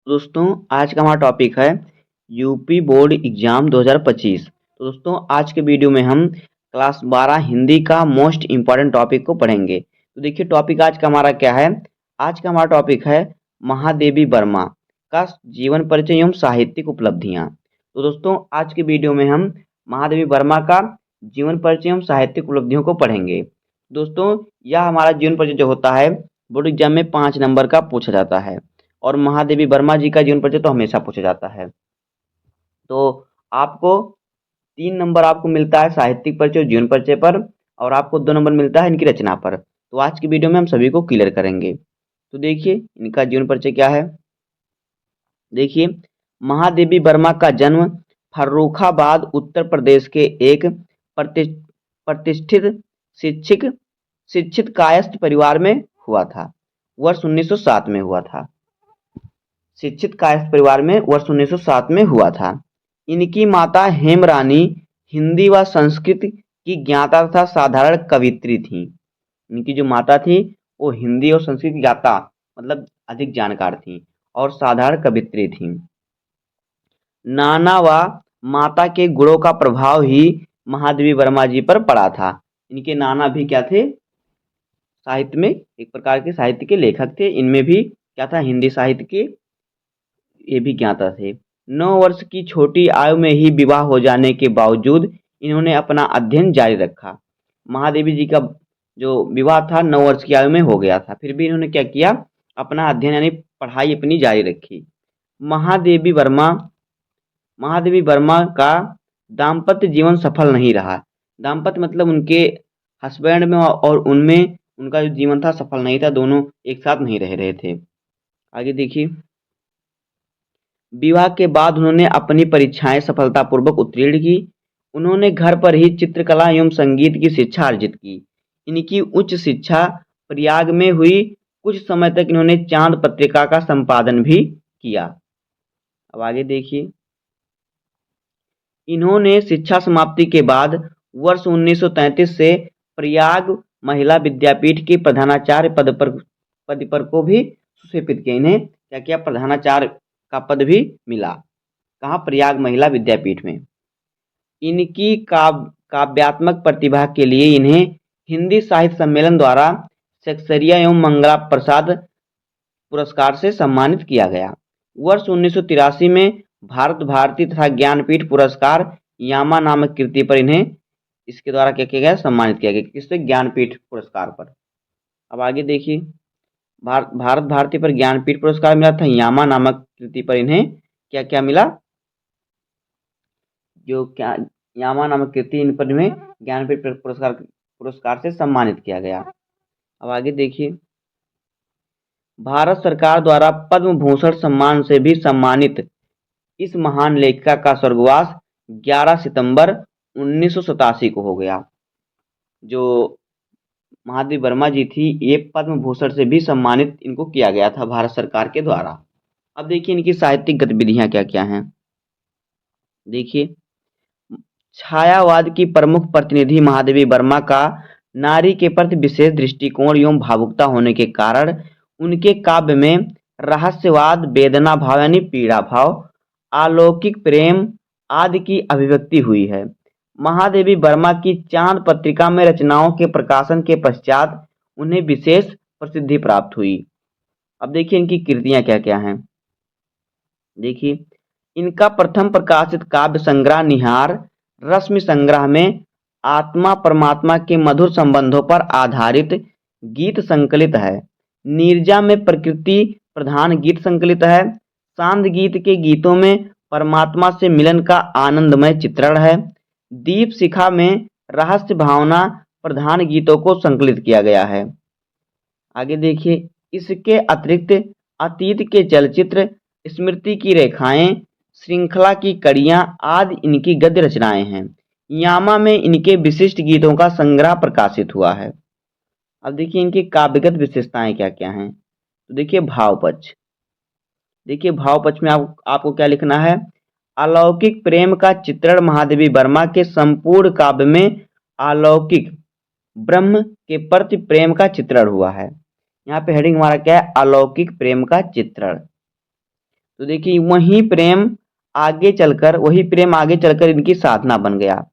दोस्तों आज का हमारा टॉपिक है यूपी बोर्ड एग्जाम 2025। तो दोस्तों आज के वीडियो में हम क्लास 12 हिंदी का मोस्ट इम्पॉर्टेंट टॉपिक को पढ़ेंगे। तो देखिए टॉपिक आज का हमारा क्या है। आज का हमारा टॉपिक है महादेवी वर्मा का जीवन परिचय एवं साहित्यिक उपलब्धियां। तो दोस्तों आज के वीडियो में हम महादेवी वर्मा का जीवन परिचय एवं साहित्यिक उपलब्धियों को पढ़ेंगे। दोस्तों यह हमारा जीवन परिचय जो होता है बोर्ड एग्जाम में 5 नंबर का पूछा जाता है और महादेवी वर्मा जी का जीवन परिचय तो हमेशा पूछा जाता है। तो आपको 3 नंबर आपको मिलता है साहित्यिक परिचय और जीवन परिचय पर, और आपको 2 नंबर मिलता है इनकी रचना पर। तो आज की वीडियो में हम सभी को क्लियर करेंगे। तो देखिए इनका जीवन परिचय क्या है। देखिए महादेवी वर्मा का जन्म फर्रुखाबाद उत्तर प्रदेश के एक प्रतिष्ठित शिक्षित शिक्षित कायस्थ परिवार में हुआ था। वर्ष 1907 में हुआ था। शिक्षित कायस्थ परिवार में वर्ष 1907 में हुआ था। इनकी माता हेमरानी हिंदी व संस्कृत की ज्ञाता तथा साधारण कवित्री थीं। इनकी जो माता थी वो हिंदी और संस्कृत की ज्ञाता मतलब अधिक जानकार थीं और साधारण कवित्री थीं। नाना व माता के गुणों का प्रभाव ही महादेवी वर्मा जी पर पड़ा था। इनके नाना भी क्या थे, साहित्य में एक प्रकार के साहित्य के लेखक थे। इनमें भी क्या था, हिंदी साहित्य के ये भी ज्ञाता थे। 9 वर्ष की छोटी आयु में ही विवाह हो जाने के बावजूद इन्होंने अपना अध्ययन जारी रखा। महादेवी जी का जो विवाह था 9 वर्ष की आयु में हो गया था, फिर भी इन्होंने क्या किया, अपना अध्ययन यानी पढ़ाई अपनी जारी रखी। महादेवी वर्मा महादेवी वर्मा का दाम्पत्य जीवन सफल नहीं रहा। दाम्पत्य मतलब उनके हस्बैंड में और उनमें उनका जो जीवन था सफल नहीं था, दोनों एक साथ नहीं रह रहे थे। आगे देखिए, विवाह के बाद उन्होंने अपनी परीक्षाएं सफलतापूर्वक उत्तीर्ण की। उन्होंने घर पर ही चित्रकला एवं संगीत की शिक्षा अर्जित की। इनकी उच्च शिक्षा प्रयाग में हुई। कुछ समय तक इन्होंने चांद पत्रिका का संपादन भी किया। अब आगे देखिए, इन्होंने शिक्षा समाप्ति के बाद वर्ष 1933 से प्रयाग महिला विद्यापीठ के प्रधानाचार्य पद पर को भी सुशोभित किया। इन्हें क्या किया, प्रधानाचार्य का पद भी मिला। कहाँ, प्रयाग महिला विद्यापीठ में। इनकी काव्यात्मक प्रतिभा के लिए इन्हें हिंदी साहित्य सम्मेलन द्वारा सेक्सरिया एवं मंगला प्रसाद पुरस्कार से सम्मानित किया गया। वर्ष 1983 में भारत भारती तथा ज्ञानपीठ पुरस्कार यामा नामक कृति पर इन्हें इसके द्वारा क्या किया गया, सम्मानित किया गया। किससे, ज्ञानपीठ पुरस्कार पर। अब आगे देखिए, भारत भारती पर ज्ञानपीठ पुरस्कार मिला था, यामा नामक कृति पर इन्हें क्या क्या मिला, जो क्या यामा नामक कृति इन पर इन्हें ज्ञानपीठ पुरस्कार से सम्मानित किया गया। अब आगे देखिए, भारत सरकार द्वारा पद्म भूषण सम्मान से भी सम्मानित इस महान लेखिका का स्वर्गवास 11 सितंबर 1987 को हो गया। जो महादेवी वर्मा जी थी, ये पद्म भूषण से भी सम्मानित इनको किया गया था भारत सरकार के द्वारा। अब देखिए इनकी साहित्यिक गतिविधियां क्या क्या हैं। देखिए, छायावाद की प्रमुख प्रतिनिधि महादेवी वर्मा का नारी के प्रति विशेष दृष्टिकोण एवं भावुकता होने के कारण उनके काव्य में रहस्यवाद, वेदना भाव यानी पीड़ा भाव, अलौकिक प्रेम आदि की अभिव्यक्ति हुई है। महादेवी वर्मा की चांद पत्रिका में रचनाओं के प्रकाशन के पश्चात उन्हें विशेष प्रसिद्धि प्राप्त हुई। अब देखिए इनकी कृतियां क्या क्या हैं। देखिए, इनका प्रथम प्रकाशित काव्य संग्रह निहार रश्मि संग्रह में आत्मा परमात्मा के मधुर संबंधों पर आधारित गीत संकलित है। नीरजा में प्रकृति प्रधान गीत संकलित है। सांद गीत के गीतों में परमात्मा से मिलन का आनंदमय चित्रण है। दीप शिखा में रहस्य भावना प्रधान गीतों को संकलित किया गया है। आगे देखिए, इसके अतिरिक्त अतीत के चलचित्र, स्मृति की रेखाएं, श्रृंखला की कड़ियां आदि इनकी गद्य रचनाएं हैं। यामा में इनके विशिष्ट गीतों का संग्रह प्रकाशित हुआ है। अब देखिए इनकी काव्यगत विशेषताएं क्या क्या हैं। तो देखिए भाव पक्ष। देखिए भाव पक्ष में आपको क्या लिखना है, अलौकिक प्रेम का चित्रण महादेवी वर्मा के संपूर्ण काव्य में अलौकिक ब्रह्म के प्रति प्रेम का चित्रण हुआ है। यहाँ पे हेडिंग हमारा क्या है, अलौकिक प्रेम का चित्रण। तो देखिए वही प्रेम आगे चलकर इनकी साधना बन गया।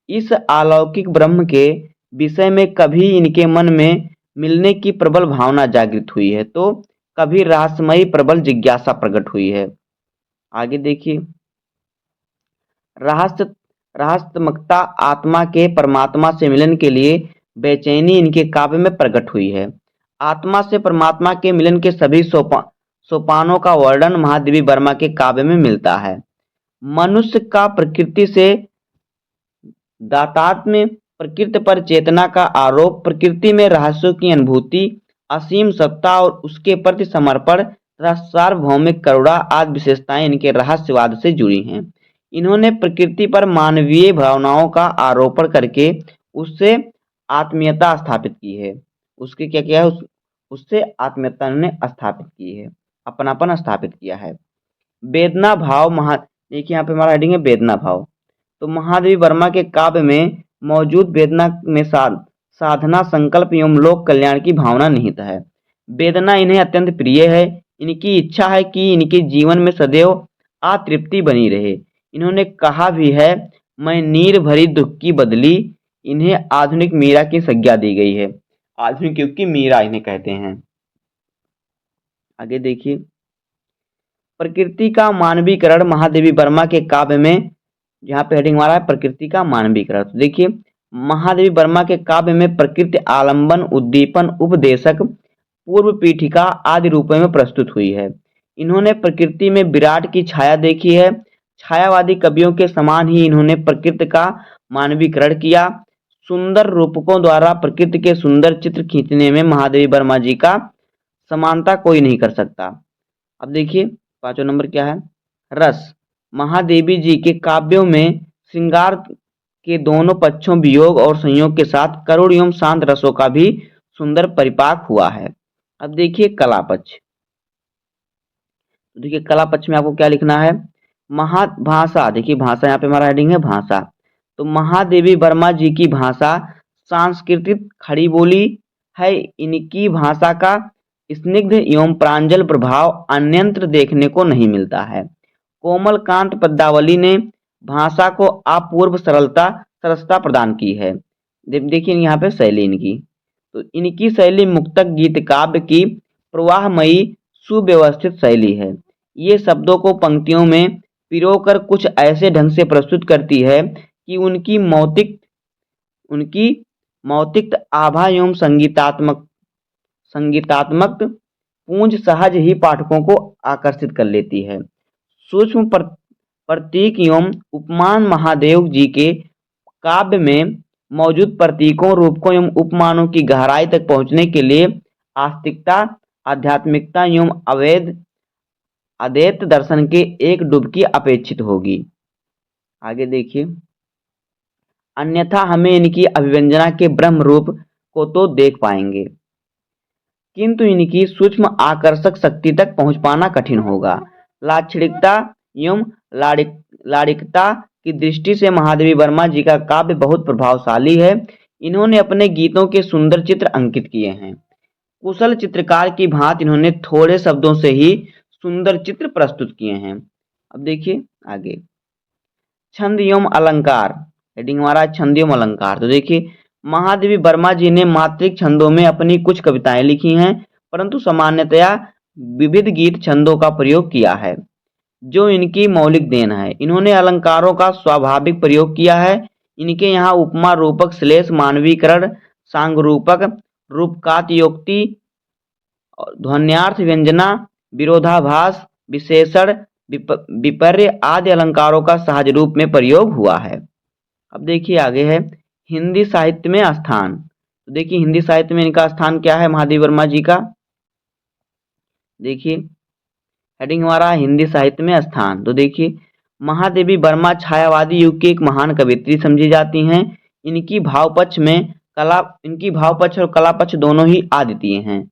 इस अलौकिक ब्रह्म के विषय में कभी इनके मन में मिलने की प्रबल भावना जागृत हुई है, तो कभी रहस्यमयी प्रबल जिज्ञासा प्रकट हुई है। आगे देखिए, रहस्य रहस्यात्मकता आत्मा के परमात्मा से मिलन के लिए बेचैनी इनके काव्य में प्रकट हुई है। आत्मा से परमात्मा के मिलन के सभी सोपानों का वर्णन महादेवी वर्मा के काव्य में मिलता है। मनुष्य का प्रकृति से दातात्म्य, प्रकृति पर चेतना का आरोप, प्रकृति में रहस्यों की अनुभूति, असीम सत्ता और उसके प्रति समर्पण तथा सार्वभौमिक करुणा आदि विशेषताएं इनके रहस्यवाद से जुड़ी हैं। इन्होंने प्रकृति पर मानवीय भावनाओं का आरोपण करके उससे आत्मीयता स्थापित की है। उसके क्या किया है, उससे आत्मीयता इन्होंने स्थापित की है, अपनापन स्थापित किया है। वेदना भाव देखिए यहाँ पे हमारा हेडिंग है वेदना भाव। तो महादेवी वर्मा के काव्य में मौजूद वेदना में साधना, संकल्प एवं लोक कल्याण की भावना निहित है। वेदना इन्हें अत्यंत प्रिय है। इनकी इच्छा है कि इनके जीवन में सदैव अतृप्ति बनी रहे। इन्होंने कहा भी है, मैं नीर भरी दुख की बदली। इन्हें आधुनिक मीरा की संज्ञा दी गई है। आधुनिक युग की मीरा इन्हें कहते हैं। आगे देखिए, प्रकृति का मानवीकरण महादेवी वर्मा के काव्य में, यहाँ पे हेडिंग हमारा है प्रकृति का मानवीकरण। तो देखिए, महादेवी वर्मा के काव्य में प्रकृति आलंबन, उद्दीपन, उपदेशक, पूर्व पीठिका आदि रूपों में प्रस्तुत हुई है। इन्होंने प्रकृति में विराट की छाया देखी है। छायावादी कवियों के समान ही इन्होंने प्रकृति का मानवीकरण किया। सुंदर रूपकों द्वारा प्रकृति के सुंदर चित्र खींचने में महादेवी वर्मा जी का समानता कोई नहीं कर सकता। अब देखिए, 5वां नंबर क्या है, रस। महादेवी जी के काव्यों में श्रृंगार के दोनों पक्षों, वियोग और संयोग के साथ करुण एवं शांत रसों का भी सुंदर परिपाक हुआ है। अब देखिए कला पक्ष। देखिए कला पक्ष में आपको क्या लिखना है, भाषा। देखिए भाषा, यहाँ पे हमारा हेडिंग है भाषा। तो महादेवी वर्मा जी की भाषा सांस्कृतिक खड़ी बोली है। इनकी भाषा का स्निग्ध एवं प्रांजल प्रभाव अन्यत्र देखने को नहीं मिलता है। कोमलकांत पद्मावली ने भाषा को अपूर्व सरसता प्रदान की है। देखिए यहाँ पे शैली इनकी, तो इनकी शैली मुक्तक गीत काव्य की प्रवाहमयी सुव्यवस्थित शैली है। ये शब्दों को पंक्तियों में पिरोकर कुछ ऐसे ढंग से प्रस्तुत करती है कि उनकी मौतिक आभा एवं संगीतात्मक पूंज सहज ही पाठकों को आकर्षित कर लेती है। सूक्ष्म प्रतीक एवं उपमान महादेव जी के काव्य में मौजूद प्रतीकों, रूपकों एवं उपमानों की गहराई तक पहुंचने के लिए आस्तिकता, आध्यात्मिकता एवं अद्वैत दर्शन के एक डुबकी अपेक्षित होगी। आगे देखिए, अन्यथा हमें इनकी अभिव्यंजना के ब्रह्म रूप को तो देख पाएंगे, किंतु इनकी सूक्ष्म आकर्षक शक्ति तक पहुंच पाना कठिन होगा। लाक्षणिकता एवं लाड़िकता की दृष्टि से महादेवी वर्मा जी का काव्य बहुत प्रभावशाली है। इन्होंने अपने गीतों के सुंदर चित्र अंकित किए हैं। कुशल चित्रकार की भांति इन्होंने थोड़े शब्दों से ही सुंदर चित्र प्रस्तुत किए हैं। अब देखिए आगे, छंद एवं अलंकार। हेडिंग हमारा छंद एवं अलंकार। तो देखिए, महादेवी वर्मा जी ने मात्रिक छंदों में अपनी कुछ कविताएं लिखी हैं, परंतु सामान्यतया विविध गीत छंदों का प्रयोग किया है, जो इनकी मौलिक देन है। इन्होंने अलंकारों का स्वाभाविक प्रयोग किया है। इनके यहाँ उपमा रूपक, श्लेष, मानवीकरण, सांग रूपक, रूपकातयोक्ति, ध्वन्यार्थ, व्यंजना, विरोधाभास, विशेषण, विपर्य आदि अलंकारों का सहज रूप में प्रयोग हुआ है। अब देखिए आगे है हिंदी साहित्य में स्थान। तो देखिए हिंदी साहित्य में इनका स्थान क्या है महादेवी वर्मा जी का। देखिए हेडिंग हमारा हिंदी साहित्य में स्थान। तो देखिए, महादेवी वर्मा छायावादी युग की एक महान कवियत्री समझी जाती हैं। इनकी भाव पक्ष और कला पक्ष दोनों ही अद्वितीय हैं।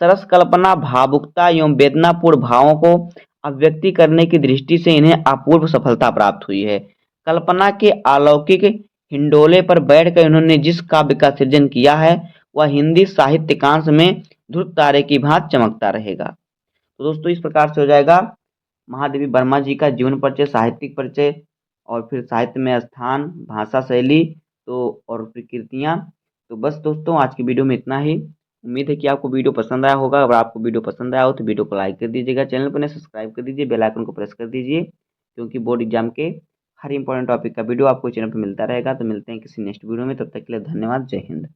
सरस कल्पना, भावुकता एवं वेदनापूर्ण भावों को अभिव्यक्ति करने की दृष्टि से इन्हें अपूर्व सफलता प्राप्त हुई है। कल्पना के अलौकिक हिंडोले पर बैठकर इन्होंने जिस काव्य का सृजन किया है, वह हिंदी साहित्यकांश में ध्रुव तारे की भांति चमकता रहेगा। तो दोस्तों इस प्रकार से हो जाएगा महादेवी वर्मा जी का जीवन परिचय, साहित्यिक परिचय और फिर साहित्य में स्थान, भाषा शैली तो और प्रकृतियाँ। तो बस दोस्तों आज की वीडियो में इतना ही। उम्मीद है कि आपको वीडियो पसंद आया होगा। अगर आपको वीडियो पसंद आया हो तो वीडियो को लाइक कर दीजिएगा, चैनल को नए सब्सक्राइब कर दीजिए, बेल आइकन को प्रेस कर दीजिए, क्योंकि बोर्ड एग्जाम के हर इंपॉर्टेंट टॉपिक का वीडियो आपको चैनल पर मिलता रहेगा। तो मिलते हैं किसी नेक्स्ट वीडियो में, तब तक के लिए धन्यवाद। जय हिंद।